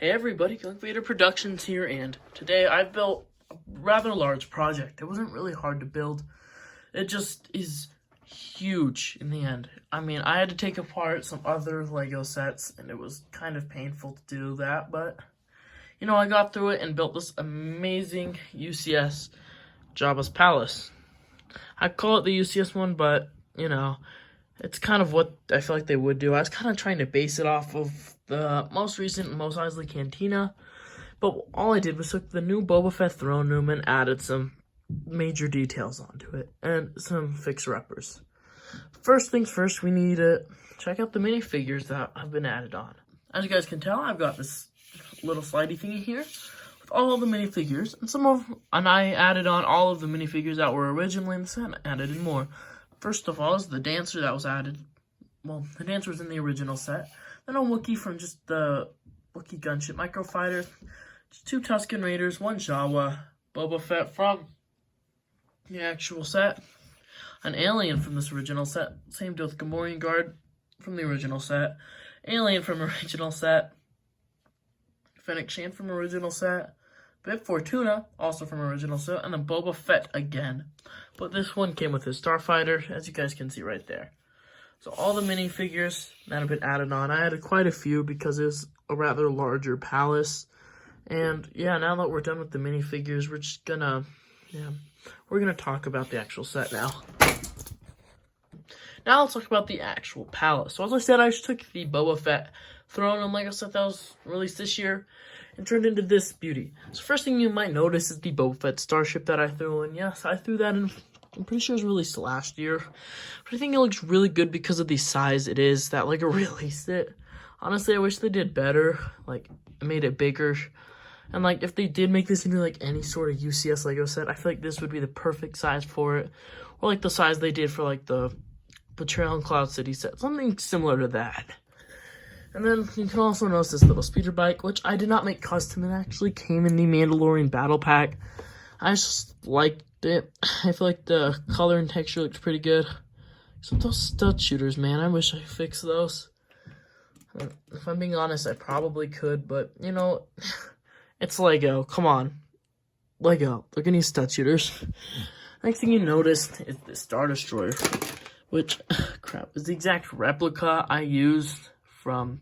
Hey everybody, Vader Productions here, and today I've built a rather large project. It wasn't really hard to build. It just is huge in the end. I mean, I had to take apart some other Lego sets, and it was kind of painful to do that, but, you know, I got through it and built this amazing UCS Jabba's Palace. I call it the UCS one, but, you know, it's kind of what I feel like they would do. I was kind of trying to base it off of the most recent Mos Eisley Cantina, but all I did was took the new Boba Fett throne room and added some major details onto it and some fixer-uppers. First things first, we need to check out the minifigures that have been added on. As you guys can tell, I've got this little slidey thingy here with all of the minifigures, and I added on all of the minifigures that were originally in the set and added in more. First of all is the dancer that was added. Well, the dancer was in the original set. Then a Wookiee from just the Wookiee Gunship Microfighter. 2 Tusken Raiders, 1 Jawa. Boba Fett from the actual set. An alien from this original set. Same deal with Gamorrean Guard from the original set. Alien from original set. Fennec Shand from original set. Bib Fortuna, also from original set. And then Boba Fett again. But this one came with his Starfighter, as you guys can see right there. So all the minifigures that have been added on, I added quite a few because it was a rather larger palace. And yeah, now that we're done with the minifigures, we're just gonna, we're gonna talk about the actual set now. Now let's talk about the actual palace. So as I said, I just took the Boba Fett throne and Lego set that was released this year and turned into this beauty. So first thing you might notice is the Boba Fett starship that I threw in. Yes, I threw that in. I'm pretty sure it was released last year, but I think it looks really good because of the size it is that Lego released it. Honestly, I wish they did better, like made it bigger, and like if they did make this into like any sort of UCS Lego set, I feel like this would be the perfect size for it, or like the size they did for like the Betrayal in Cloud City set, something similar to that. And then you can also notice this little speeder bike, which I did not make custom. It actually came in the Mandalorian Battle Pack. I just liked it. I feel like the color and texture looks pretty good. So those stud shooters, man, I wish I fixed those. If I'm being honest, I probably could, but, you know, it's Lego. Come on. Lego. Look at these stud shooters. Next thing you noticed is the Star Destroyer, which, crap, is the exact replica I used from,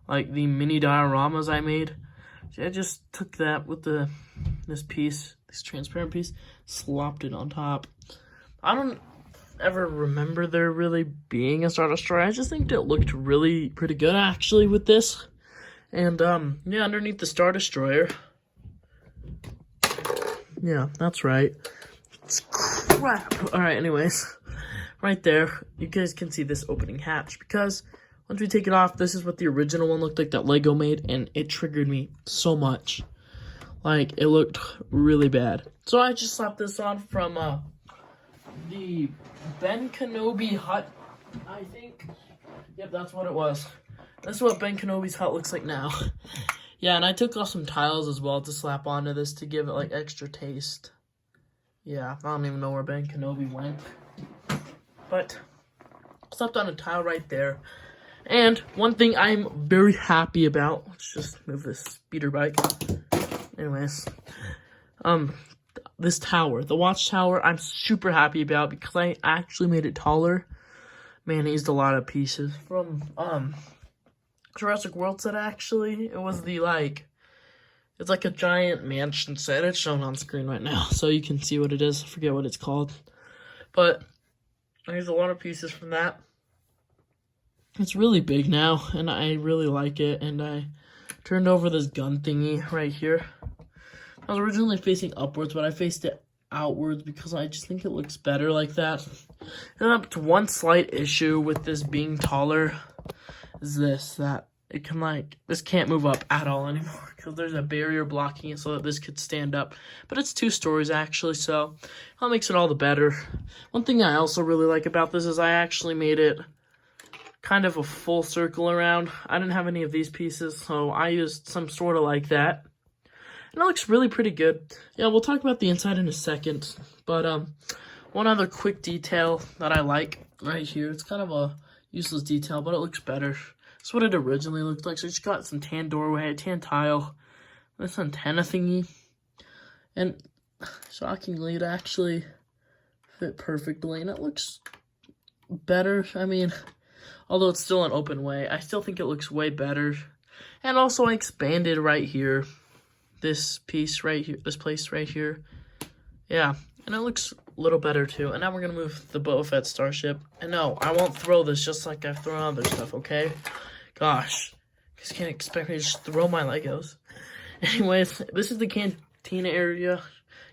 like, the mini dioramas I made. So I just took that with this piece, this transparent piece, slopped it on top. I don't ever remember there really being a Star Destroyer. I just think it looked really pretty good, actually, with this. And, yeah, underneath the Star Destroyer. Yeah, that's right. It's crap. Alright, anyways. Right there, you guys can see this opening hatch, because once we take it off, this is what the original one looked like that Lego made, and it triggered me so much. Like, it looked really bad. So I just slapped this on from the Ben Kenobi hut, I think. Yep, that's what it was. This is what Ben Kenobi's hut looks like now. Yeah, and I took off some tiles as well to slap onto this to give it, like, extra taste. Yeah, I don't even know where Ben Kenobi went. But slapped on a tile right there. And one thing I'm very happy about, let's just move this speeder bike. Anyways, this tower, the watchtower, I'm super happy about because I actually made it taller. Man, I used a lot of pieces from Jurassic World set. Actually, it was the it's like a giant mansion set. It's shown on screen right now, so you can see what it is. I forget what it's called, but I used a lot of pieces from that. It's really big now, and I really like it, and I turned over this gun thingy right here. I was originally facing upwards, but I faced it outwards because I just think it looks better like that. And up to one slight issue with this being taller is this, that it can this can't move up at all anymore because there's a barrier blocking it so that this could stand up. But it's 2 stories actually, so that makes it all the better. One thing I also really like about this is I actually made it kind of a full circle around. I didn't have any of these pieces, so I used some sort of like that. And it looks really pretty good. Yeah, we'll talk about the inside in a second. But one other quick detail that I like right here. It's kind of a useless detail, but it looks better. That's what it originally looked like. So it's got some tan doorway, tan tile, this antenna thingy. And shockingly, it actually fit perfectly. And it looks better. I mean, although it's still an open way, I still think it looks way better. And also I expanded right here. This piece right here, this place right here. Yeah, and it looks a little better too. And now we're going to move the Boba Fett starship. And no, I won't throw this just like I've thrown other stuff, okay? Gosh, you guys can't expect me to just throw my Legos. Anyways, this is the cantina area.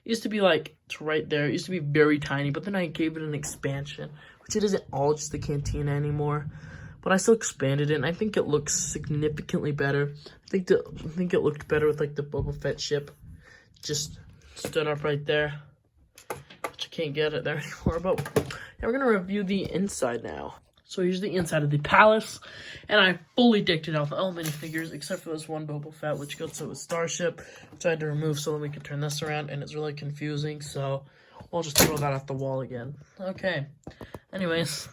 It used to be like, it's right there. It used to be very tiny, but then I gave it an expansion, which it isn't all just the cantina anymore. But I still expanded it, and I think it looks significantly better. I think it looked better with like the Boba Fett ship. Just stood up right there. Which I can't get it there anymore. But yeah, we're gonna review the inside now. So here's the inside of the palace, and I fully decked it out with all minifigures except for this one Boba Fett, which goes to a starship, which I had to remove so that we can turn this around, and it's really confusing. So we'll just throw that off the wall again. Okay. Anyways.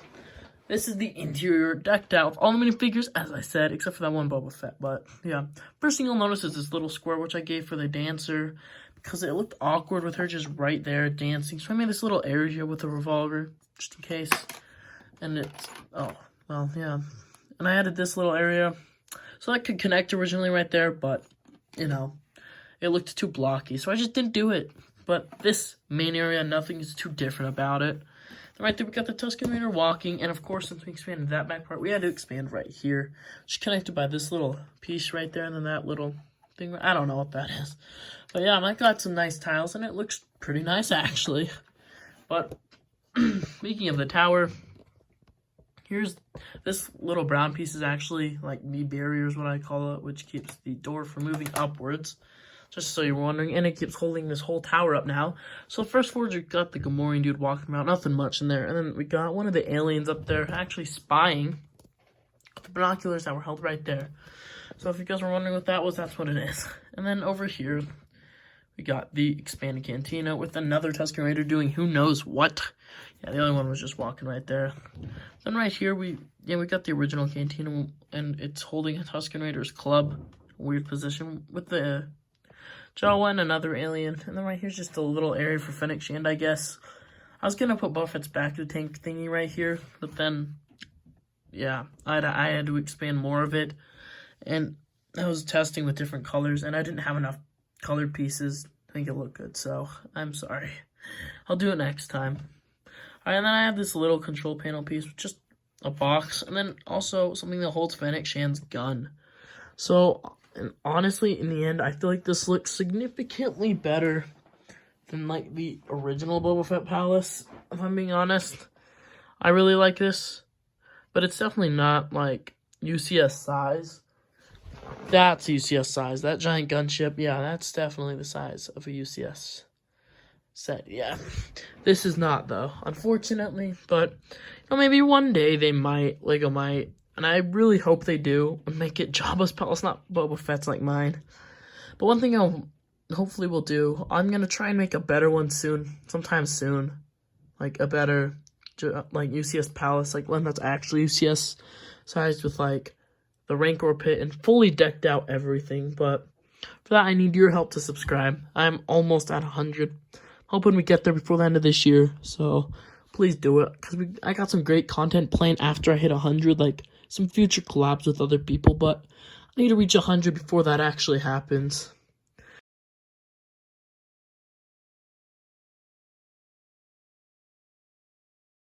This is the interior, decked out with all the minifigures, as I said, except for that one Boba Fett. But, yeah. First thing you'll notice is this little square, which I gave for the dancer, because it looked awkward with her just right there dancing. So I made this little area with a revolver, just in case. And it's, oh, well, yeah. And I added this little area, so that could connect originally right there, but, you know, it looked too blocky, so I just didn't do it. But this main area, nothing is too different about it. Right there, we got the Tusken Raider walking, and of course, since we expanded that back part, we had to expand right here. Just connected by this little piece right there, and then that little thing. I don't know what that is. But yeah, I got some nice tiles, and it looks pretty nice, actually. But, speaking of the tower, here's this little brown piece is actually, like, the barrier is what I call it, which keeps the door from moving upwards. Just so you're wondering, and it keeps holding this whole tower up now. So first floor, we got the Gamorrean dude walking around, nothing much in there. And then we got one of the aliens up there actually spying with the binoculars that were held right there. So if you guys were wondering what that was, that's what it is. And then over here, we got the expanded cantina with another Tusken Raider doing who knows what. Yeah, the other one was just walking right there. Then right here, we got the original cantina, and it's holding a Tusken Raiders club, weird position with the Jawa and another alien. And then right here's just a little area for Fennec Shand, I guess. I was going to put Boba Fett's back to the tank thingy right here, but then, yeah, I had to expand more of it. And I was testing with different colors, and I didn't have enough colored pieces to make it look good, so I'm sorry. I'll do it next time. Alright, and then I have this little control panel piece with just a box, and then also something that holds Fennec Shand's gun. So, and honestly, in the end, I feel like this looks significantly better than, like, the original Boba Fett Palace, if I'm being honest. I really like this, but it's definitely not, like, UCS size. That's UCS size. That giant gunship, yeah, that's definitely the size of a UCS set, yeah. This is not, though, unfortunately, but, you know, maybe one day they might, LEGO might, and I really hope they do, and make it Jabba's palace, not Boba Fett's like mine. But one thing I'll hopefully will do, I'm going to try and make a better one soon, sometime soon. Like a better, like UCS palace, like one that's actually UCS sized with like the Rancor pit and fully decked out everything. But for that, I need your help to subscribe. I'm almost at 100. Hoping we get there before the end of this year, so please do it. Because I got some great content planned after I hit 100, like some future collabs with other people, but I need to reach 100 before that actually happens.